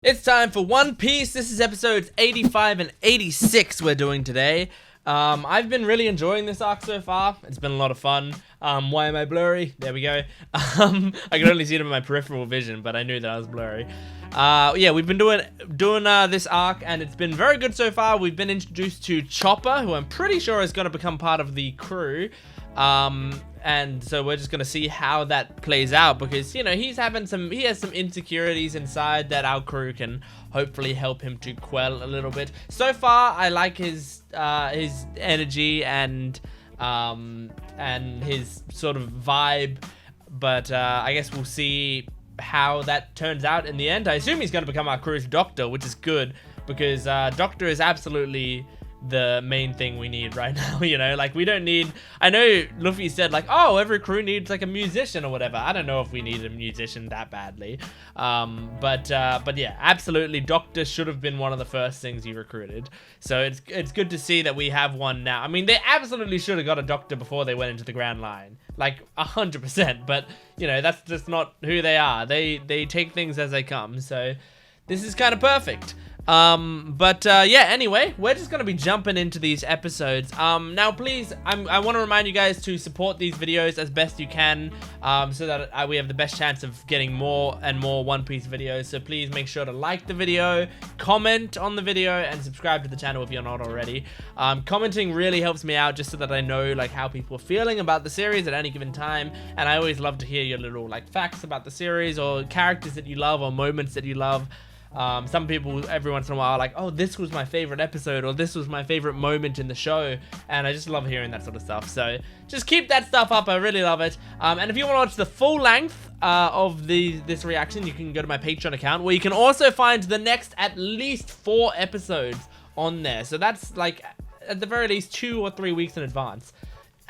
It's time for One Piece. This is episodes 85 and 86 we're doing today. I've been really enjoying this arc so far. It's been a lot of fun. Why am I blurry? There we go. I can only see it in my peripheral vision, but I knew that I was blurry. Yeah, we've been doing this arc, and it's been very good so far. We've been introduced to Chopper, who I'm pretty sure is going to become part of the crew. And so we're just gonna see how that plays out, because you know he has some insecurities inside that our crew can hopefully help him to quell a little bit. So far I like his energy and his sort of vibe, but I guess we'll see how that turns out in the end. I assume he's gonna become our crew's doctor, which is good, because doctor is absolutely the main thing we need right now. You know, like we don't need, I know Luffy said like, oh, every crew needs like a musician or whatever. I don't know if we need a musician that badly, but yeah, absolutely doctor should have been one of the first things you recruited, so it's good to see that we have one now. I mean, they absolutely should have got a doctor before they went into the Grand Line, like 100%, but you know, that's just not who they are. They take things as they come, so this is kind of perfect. Yeah, anyway, we're just gonna be jumping into these episodes. Now please, I want to remind you guys to support these videos as best you can, so that we have the best chance of getting more and more One Piece videos. So please make sure to like the video, comment on the video, and subscribe to the channel if you're not already. Commenting really helps me out, just so that I know like how people are feeling about the series at any given time, and I always love to hear your little like facts about the series, or characters that you love, or moments that you love. Some people every once in a while are like, oh, this was my favorite episode, or this was my favorite moment in the show, and I just love hearing that sort of stuff. So just keep that stuff up, I really love it. And if you want to watch the full length of this reaction, you can go to my Patreon account, where you can also find the next at least 4 episodes on there. So that's like at the very least 2 or 3 weeks in advance.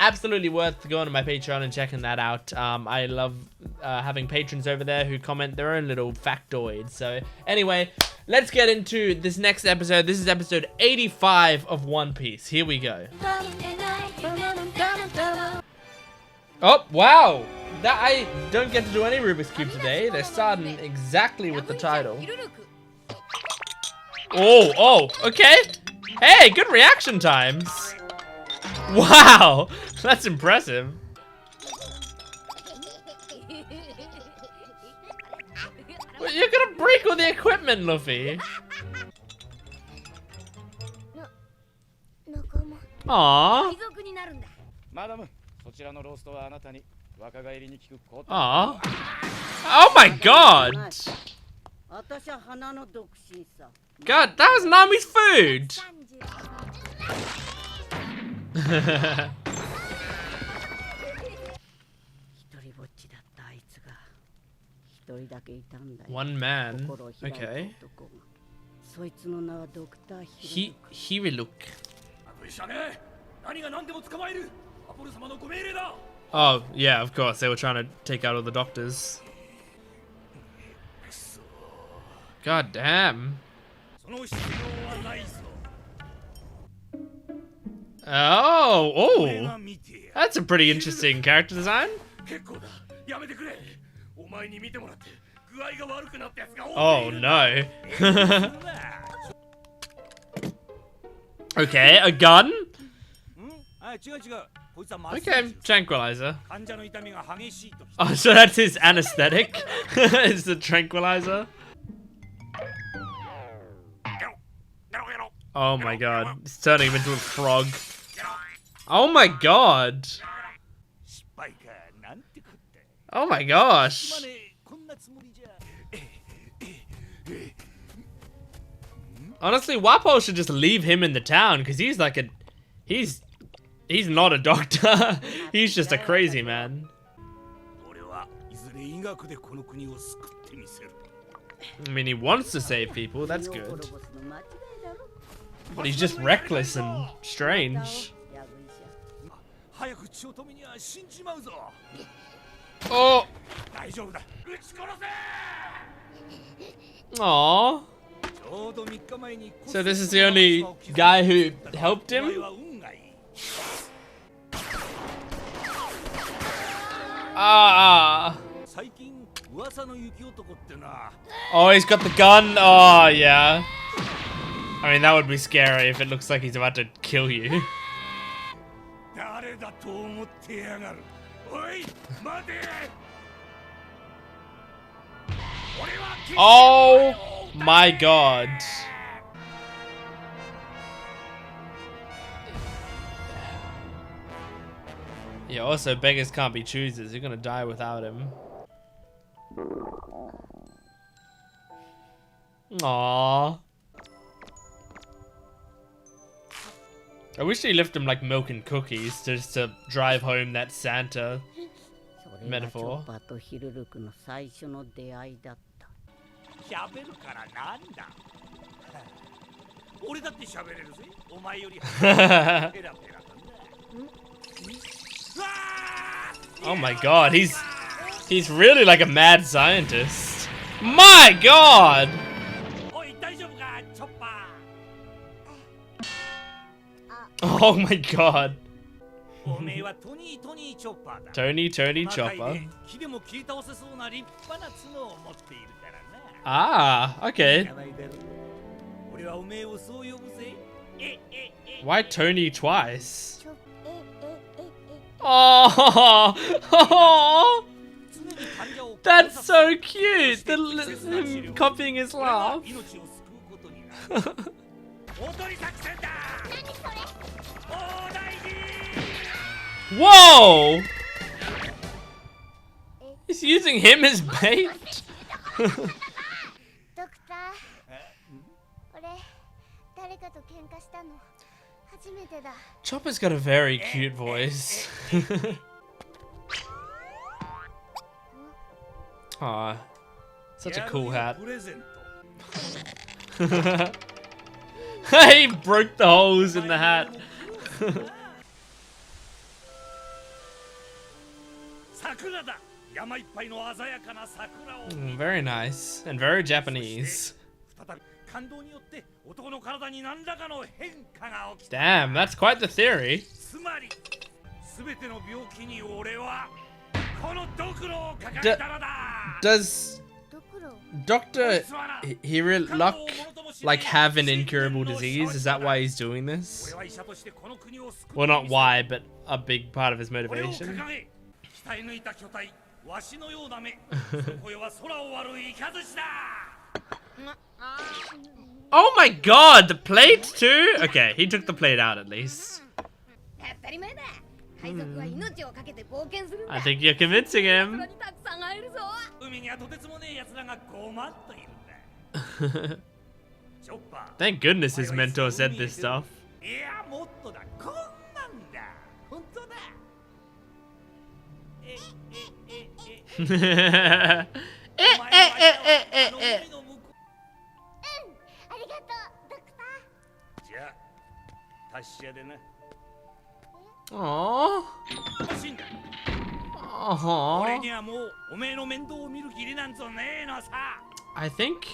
Absolutely worth going to my Patreon and checking that out. I love having patrons over there who comment their own little factoids. So anyway, let's get into this next episode. This is episode 85 of One Piece. Here we go. Oh, wow. I don't get to do any Rubik's Cube today. They're starting exactly with the title. Oh, okay. Hey, good reaction times. Wow, that's impressive. Well, you're gonna break all the equipment, Luffy. Aww. Aww. Oh my god. God, that was Nami's food. One man. Okay. Hiriluk. Oh, yeah, of course. They were trying to take out all the doctors. God damn. Oh, that's a pretty interesting character design. Oh no. Okay, a gun? Okay, tranquilizer. Oh, so that's his anesthetic? It's the tranquilizer? Oh my god, it's turning him into a frog. Oh my god. Oh my gosh. Honestly, Wapol should just leave him in the town, because he's like he's not a doctor. He's just a crazy man. I mean, he wants to save people, that's good. But he's just reckless and strange. Oh! Aww. So this is the only guy who helped him? Ah. Oh, he's got the gun. Oh, yeah. I mean, that would be scary if it looks like he's about to kill you. Oh my god. Yeah, also beggars can't be choosers. You're gonna die without him. Aww. I wish they left him like milk and cookies just to drive home that Santa metaphor. Oh my god, he's really like a mad scientist. My god! Oh my god. Tony Chopper. Ah, okay. Why Tony twice? Oh, that's so cute. Him copying his laugh. Whoa! He's using him as bait. Chopper's got a very cute voice. Aw, such a cool hat. He broke the holes in the hat. Very nice and very Japanese. Damn, that's quite the theory. Does Dr. Hiriluk like have an incurable disease? Is that why he's doing this? Well, not why, but a big part of his motivation. Oh my god, the plate too? Okay, he took the plate out at least. I think you're convincing him. Thank goodness his mentor said this stuff. Aww. I think.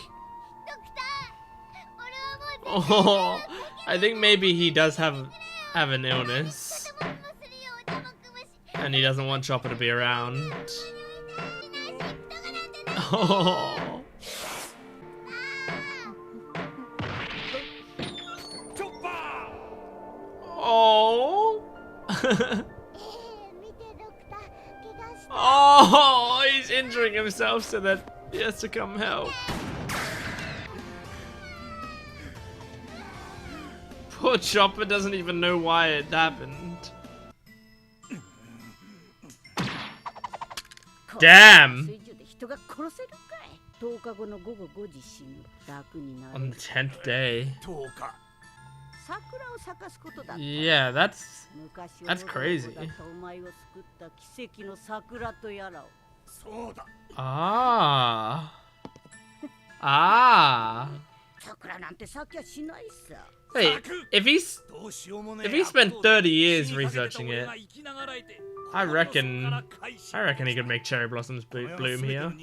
Oh, I think maybe he does have an illness, and he doesn't want Chopper to be around. Oh. Oh. Oh, he's injuring himself so that he has to come help. Poor Chopper doesn't even know why it happened. Damn! On the 10th day. Yeah, that's crazy. Ah. Ah. Wait, if he spent 30 years researching it, I reckon he could make cherry blossoms bloom here.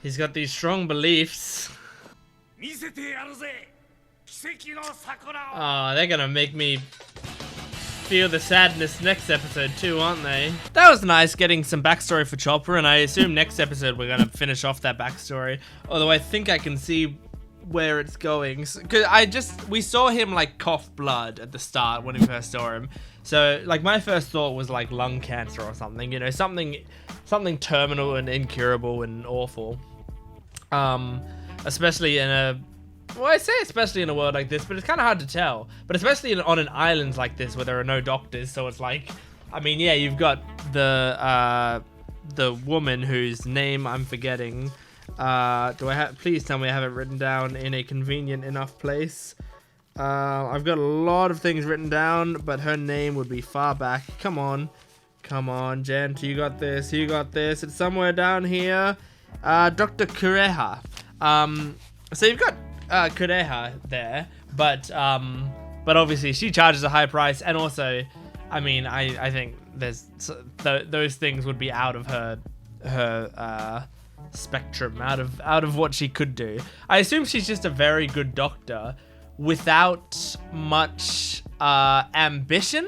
He's got these strong beliefs. Oh, they're gonna make me feel the sadness next episode too, aren't they? That was nice getting some backstory for Chopper, and I assume next episode we're gonna finish off that backstory. Although I think I can see where it's going. Cause we saw him like cough blood at the start when we first saw him. So like my first thought was like lung cancer or something, you know, something terminal and incurable and awful. Especially in a, well, I say especially in a world like this, but it's kind of hard to tell. But especially on an island like this where there are no doctors, so it's like, I mean, yeah, you've got the woman whose name I'm forgetting. Please tell me I have it written down in a convenient enough place. I've got a lot of things written down, but her name would be far back. Come on, Jent, you got this. It's somewhere down here. Dr. Kureha. So you've got kureha there, but obviously she charges a high price, and also, I mean, I think there's those things would be out of her spectrum, out of what she could do. I assume she's just a very good doctor without much ambition.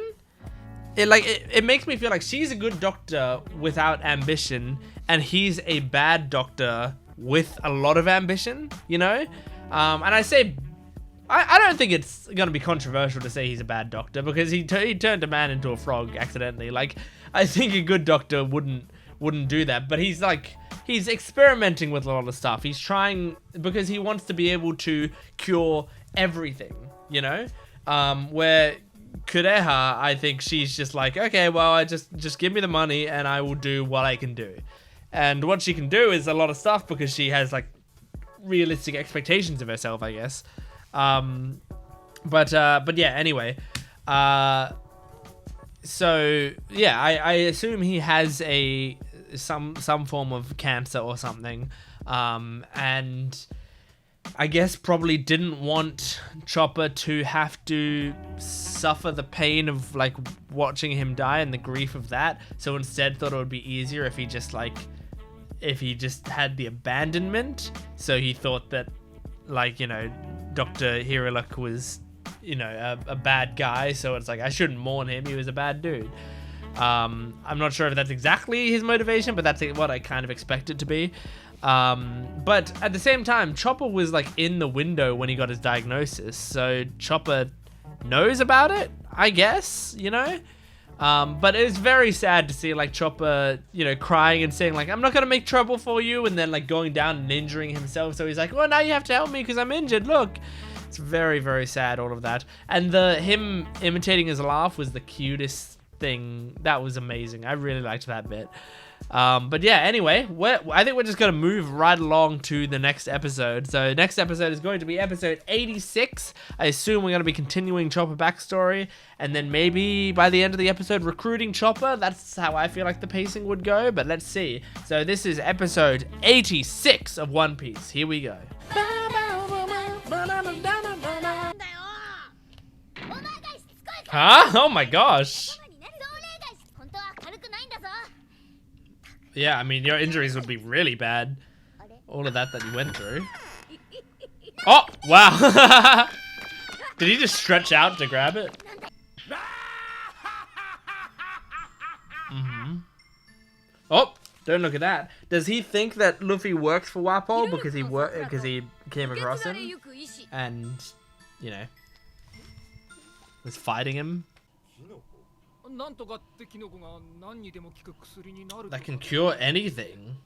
It makes me feel like she's a good doctor without ambition, and he's a bad doctor with a lot of ambition, you know? And I say, I don't think it's gonna be controversial to say he's a bad doctor, because he turned a man into a frog accidentally. Like, I think a good doctor wouldn't do that, but he's experimenting with a lot of stuff. He's trying, because he wants to be able to cure everything, you know? Where Kureha, I think she's just like, okay, well, I just give me the money and I will do what I can do. And what she can do is a lot of stuff, because she has like realistic expectations of herself, I guess. But yeah, anyway. So yeah, I assume he has some form of cancer or something. And I guess probably didn't want Chopper to have to suffer the pain of like watching him die and the grief of that. So instead thought it would be easier if he just had the abandonment. So he thought that, like, you know, Dr. Hiriluk was, you know, a bad guy. So it's like, I shouldn't mourn him. He was a bad dude. I'm not sure if that's exactly his motivation, but that's what I kind of expect it to be. But at the same time, Chopper was like in the window when he got his diagnosis. So Chopper knows about it, I guess, you know? But it was very sad to see like Chopper, you know, crying and saying like, I'm not gonna make trouble for you, and then like going down and injuring himself. So he's like, well, now you have to help me because I'm injured, look. It's very, very sad, all of that. And him imitating his laugh was the cutest thing. That was amazing. I really liked that bit. But yeah, anyway, I think we're just gonna move right along to the next episode. So next episode is going to be episode 86. I assume we're gonna be continuing Chopper backstory, and then maybe by the end of the episode recruiting Chopper. That's how I feel like the pacing would go, but let's see. So this is episode 86 of One Piece. Here we go. Huh? Oh my gosh. Yeah, I mean, your injuries would be really bad. All of that you went through. Oh, wow. Did he just stretch out to grab it? Mm-hmm. Oh, don't look at that. Does he think that Luffy works for Wapol because he came across him and, you know, was fighting him? That can cure anything.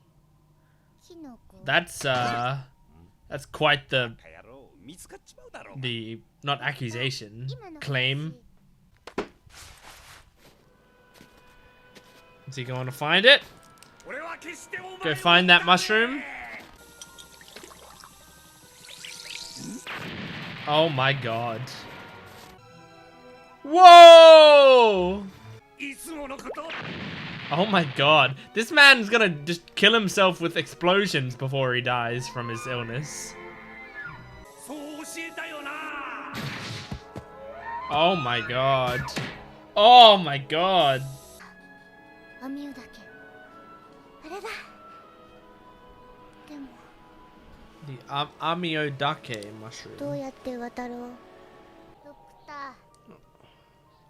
That's quite the not accusation, claim. Is he going to find it? Go find that mushroom. Oh my god. Whoa! Oh my god. This man's gonna just kill himself with explosions before he dies from his illness. Oh my god. Oh my god. The Amiodake mushroom.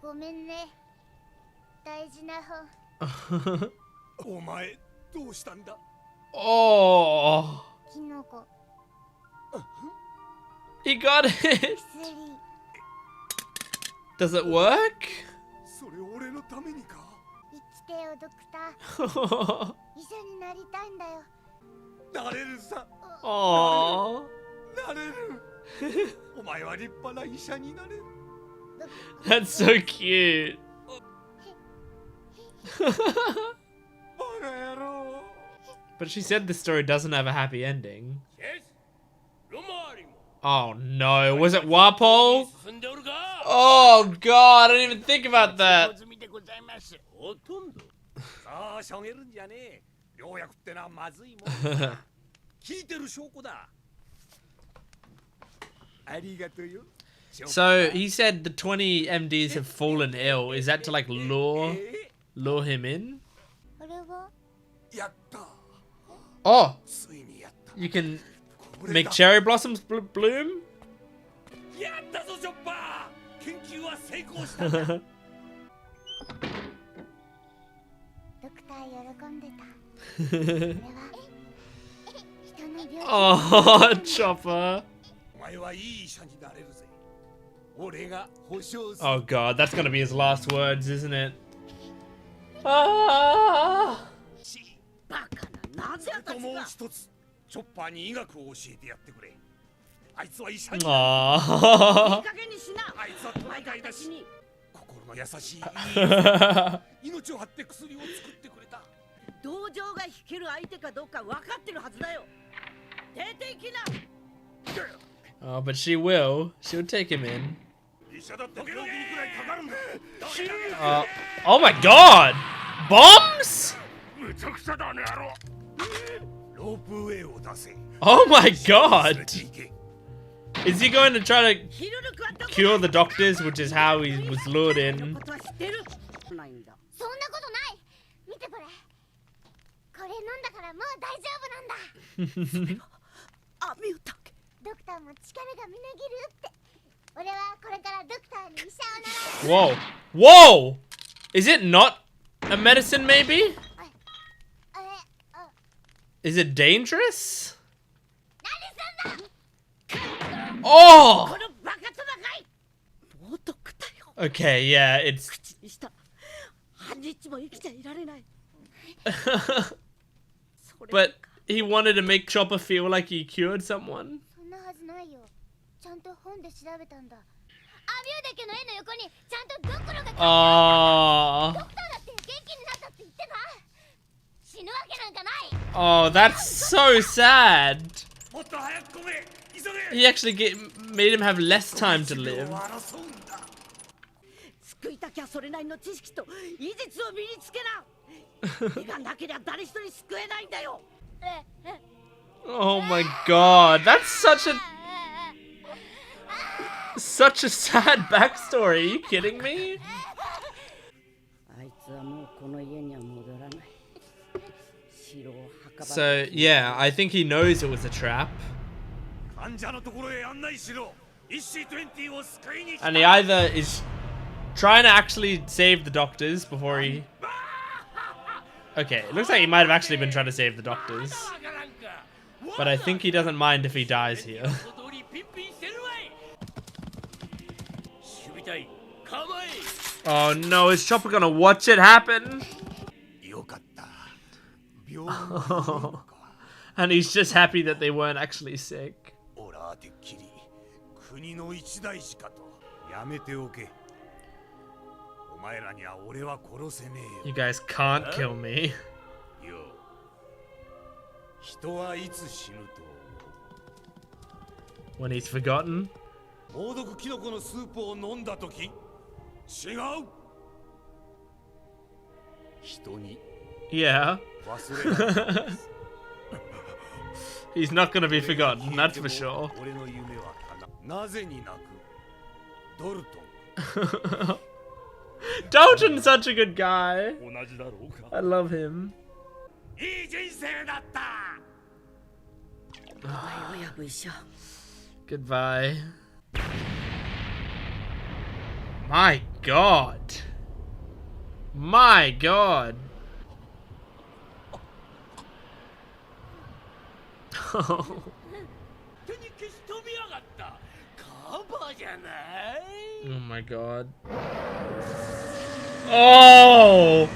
ごめんね。大事な本。お前どうしたんだ？ Oh, キノコ。 he got it. 薬。 Does it work? それ俺のためにか？生きてよドクター。医者になりたいんだよ。なれるさ。 Oh, なれる。お前は立派な医者になれる。 that's so cute. バカ野郎。 But she said the story doesn't have a happy ending. Oh no, was it Wapol? Oh god, I didn't even think about that. さあしょげるんじゃねえ。良薬ってのはまずいもんだ。聞いてる証拠だ。ありがとうよ。 So he said the 20 MDs have fallen ill. Is that to like lure him in? あれは？やった。 Oh, ついにやった。 you can make cherry blossoms bloom? やったぞチョッパー。研究は成功したんだ。ドクター喜んでた。それは人の病気。 Oh, Chopper. お前はいい医者になれるぜ。俺が保証する。 Oh god, that's gonna be his last words, isn't it? Ah! バカな。なぜともう一つ。チョッパーに医学を教えてやってくれ。あいつは医者に。 Aww. あいつはトナカイだし。心の優しい。命を張って薬を作ってくれた。 同情が引ける相手かどうか分かってるはずだよ。出てきな。 Oh, but she will. She'll take him in. 医者だって病気にくらいかかるんだ。 Oh my god! Bombs? むちゃくちゃだね、野郎。ロープウェイを出せ。 Oh my god! 連れて行け。 Is he going to try to ヒルルクはどこ？ cure the doctors, which is how he was lured in? ことは知ってる？ないんだ。そんなことない。見てこれ。これ飲んだからもう大丈夫なんだ。網をたけ。ドクターも力がみなぎるって。俺はこれからドクターに医者を習う。 Whoa! Whoa! Is it not a medicine, maybe? あれ、あ、 Is it dangerous? 何すんだ。 Oh! このバカトナカイ。もうドクターよ。 Okay, yeah, it's... 口にした。半日も生きちゃいられない。 But he wanted to make Chopper feel like he cured someone. そんなはずないよ。ちゃんと本で調べたんだ。アビューデケの絵の横にちゃんとドクロが書いてあ Oh. る。ドクターだって元気になったって言ってた。死ぬわけなんかない。 Oh, that's so sad. もっと早く来め。急げ。 He actually made him have less time to live. 争うんだ。救いたきゃそれなりの知識と医術を身につけな。手がなけりゃ誰一人救えないんだよ。 Oh my god, that's such a sad backstory. Are you kidding me? あいつはもうこの家には戻らない。城を墓場。 So, yeah, I think he knows it was a trap. 患者のところへ案内しろ。1C20を救いに来た。 And he either is trying to actually save the doctors before he... Okay, it looks like he might have actually been trying to save the doctors. But I think he doesn't mind if he dies here. Oh no, is Chopper gonna watch it happen? よかった。病院にいるのか。 And he's just happy that they weren't actually sick. オラはてっきり国の一大事かと。やめておけ。お前らには俺は殺せねえ You よ。 guys can't kill me. よ。人はいつ死ぬと。 When he's forgotten. 猛毒キノコのスープを飲んだとき。違う。人に Yeah. 忘れない。 He's not gonna be forgotten, that's for sure. 俺の夢は叶う。なぜに泣く。ドルトン。 Dalton's such a good guy. 同じだろうか。 I love him. いい人生だった。親分医者。 Goodbye. My god. My god. Oh. Oh my god. Oh!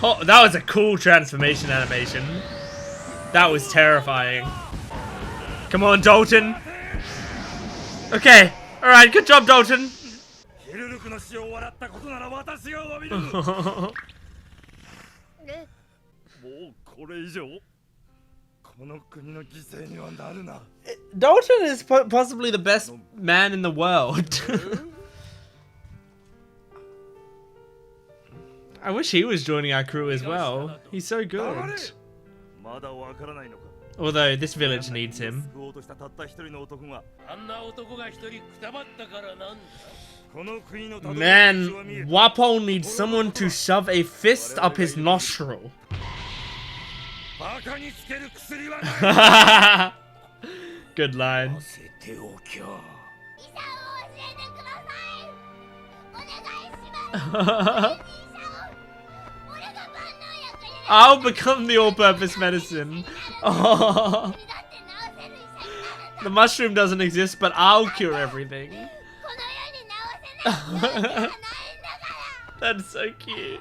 Oh, that was a cool transformation animation. That was terrifying. Come on, Dalton. Okay. Alright, good job, Dalton. Dalton is possibly the best man in the world. I wish he was joining our crew as well. He's so good. Although this village needs him. Man, Wapol needs someone to shove a fist up his nostril. Good line. I'll become the all-purpose medicine. Oh. The mushroom doesn't exist, but I'll cure everything. That's so cute.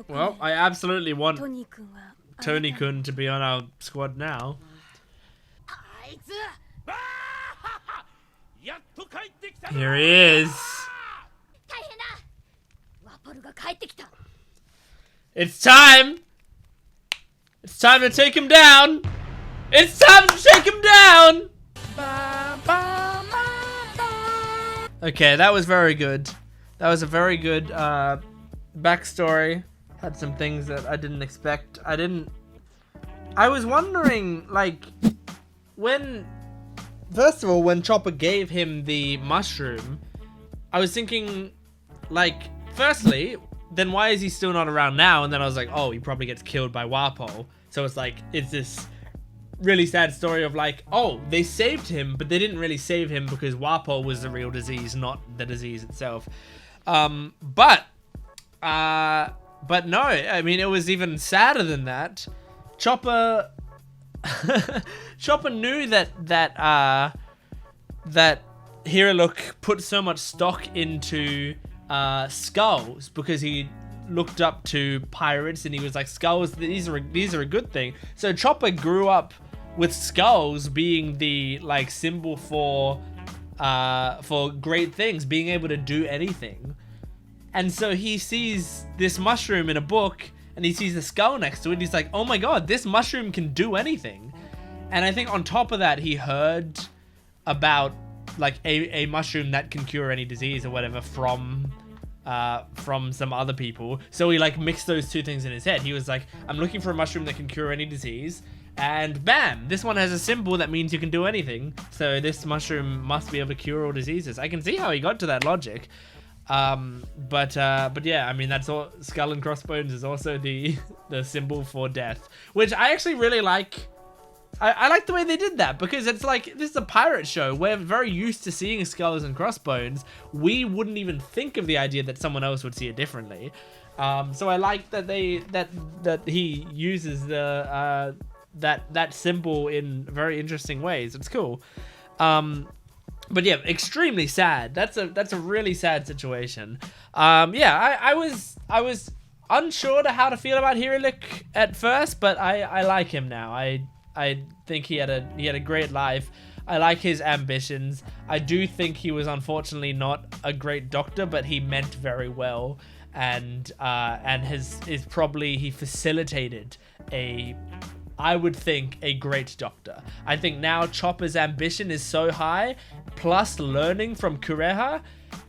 Well, I absolutely want Tony-kun to be on our squad now. Here he is. It's time! It's time to take him down! It's time to take him down! Okay, that was very good. That was a very good backstory. Had some things that I didn't expect. I was wondering, like, first of all, when Chopper gave him the mushroom, I was thinking, like, firstly, then why is he still not around now? And then I was like, oh, he probably gets killed by Wapol. So it's like, it's this really sad story of like, oh, they saved him, but they didn't really save him because Wapol was the real disease, not the disease itself. But no, I mean, it was even sadder than that. Chopper knew that Hiriluk put so much stock into skulls because he looked up to pirates and he was like, skulls, these are a good thing. So Chopper grew up with skulls being the like symbol for great things, being able to do anything. And so he sees this mushroom in a book and he sees the skull next to it. He's like, oh my god, this mushroom can do anything. And I think on top of that, he heard about like a mushroom that can cure any disease or whatever from some other people. So he like mixed those two things in his head. He was like, I'm looking for a mushroom that can cure any disease. And bam, this one has a symbol that means you can do anything. So this mushroom must be able to cure all diseases. I can see how he got to that logic. But yeah, I mean, that's all. Skull and crossbones is also the symbol for death, which I actually really like. I like the way they did that because it's like, this is a pirate show. We're very used to seeing skulls and crossbones. We wouldn't even think of the idea that someone else would see it differently. So I like that that he uses the that symbol in very interesting ways. It's cool. But yeah, extremely sad. That's a really sad situation. Yeah, I was unsure to how to feel about Hiriluk at first, but I like him now. I think he had a great life. I like his ambitions. I do think he was unfortunately not a great doctor, but he meant very well, and he facilitated I would think a great doctor. I think now Chopper's ambition is so high, plus learning from Kureha,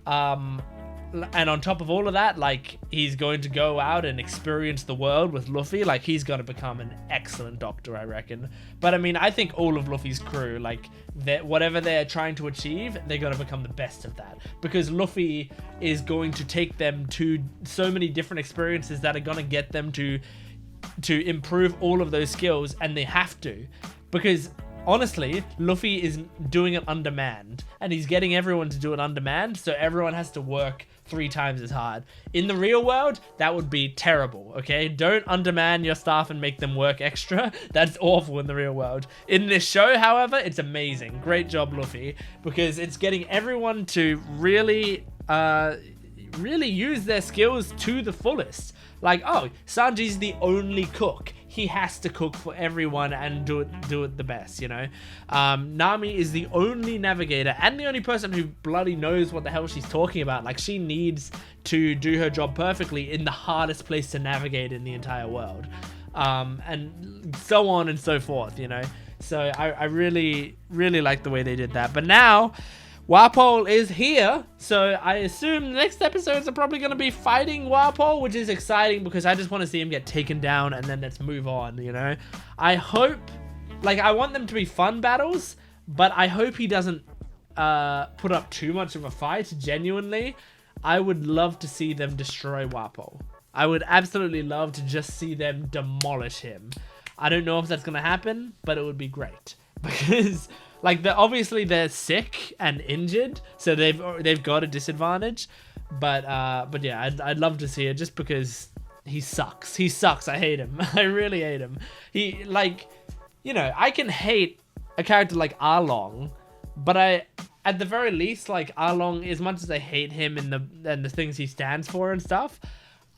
and on top of all of that, like, he's going to go out and experience the world with Luffy. Like, he's going to become an excellent doctor, I reckon. But I mean, I think all of Luffy's crew, like, whatever they're trying to achieve, they're going to become the best of that. Because Luffy is going to take them to so many different experiences that are going to get them to improve all of those skills, and they have to. Because honestly, Luffy is doing it on demand, and he's getting everyone to do it on demand, so everyone has to work 3 times as hard. In the real world, that would be terrible, okay? Don't underman your staff and make them work extra. That's awful in the real world. In this show, however, it's amazing. Great job, Luffy, because it's getting everyone to really use their skills to the fullest. Like, oh, Sanji's the only cook. He has to cook for everyone and do it the best, you know? Nami is the only navigator and the only person who bloody knows what the hell she's talking about. Like, she needs to do her job perfectly in the hardest place to navigate in the entire world. And so on and so forth, you know? So I really, really like the way they did that. But now, Wapol is here, so I assume the next episodes are probably going to be fighting Wapol, which is exciting because I just want to see him get taken down and then let's move on, you know? I hope, like, I want them to be fun battles, but I hope he doesn't put up too much of a fight, genuinely. I would love to see them destroy Wapol. I would absolutely love to just see them demolish him. I don't know if that's going to happen, but it would be great because... Like, obviously they're sick and injured, so they've got a disadvantage. But yeah, I'd love to see it just because he sucks. He sucks. I hate him. I really hate him. He, like, you know, I can hate a character like Arlong, but at the very least, like, Arlong, as much as I hate him and the things he stands for and stuff,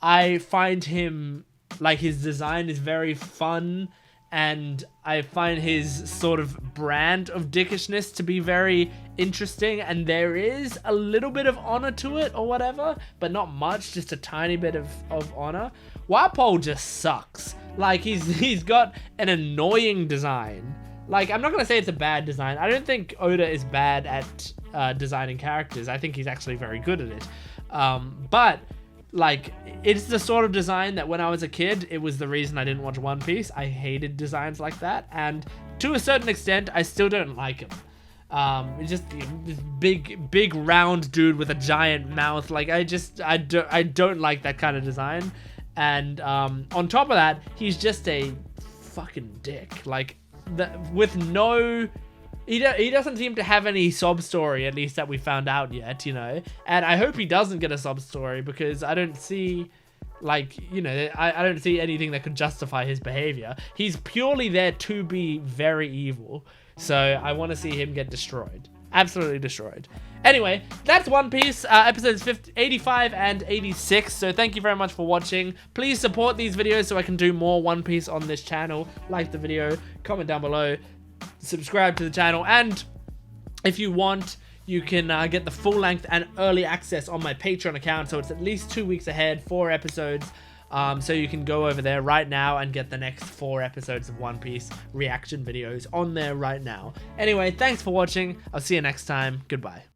I find him, like, his design is very fun. And I find his sort of brand of dickishness to be very interesting. And there is a little bit of honor to it or whatever, but not much, just a tiny bit of honor. Wapol just sucks. Like, he's got an annoying design. Like, I'm not going to say it's a bad design. I don't think Oda is bad at designing characters. I think he's actually very good at it. But... like, it's the sort of design that when I was a kid, it was the reason I didn't watch One Piece. I hated designs like that, and to a certain extent, I still don't like him. It's just this big round dude with a giant mouth. Like, I don't like that kind of design. And on top of that, he's just a fucking dick. Like, with no... He doesn't seem to have any sob story, at least that we found out yet, you know? And I hope he doesn't get a sob story because I don't see, like, you know, I don't see anything that could justify his behavior. He's purely there to be very evil. So I want to see him get destroyed. Absolutely destroyed. Anyway, that's One Piece, episodes 85 and 86. So thank you very much for watching. Please support these videos so I can do more One Piece on this channel. Like the video, comment down below. Subscribe to the channel, and if you want, you can get the full length and early access on my Patreon account, so it's at least 2 weeks ahead, 4 episodes, so you can go over there right now and get the next 4 episodes of One Piece reaction videos on there right now. Anyway, thanks for watching. I'll see you next time. Goodbye.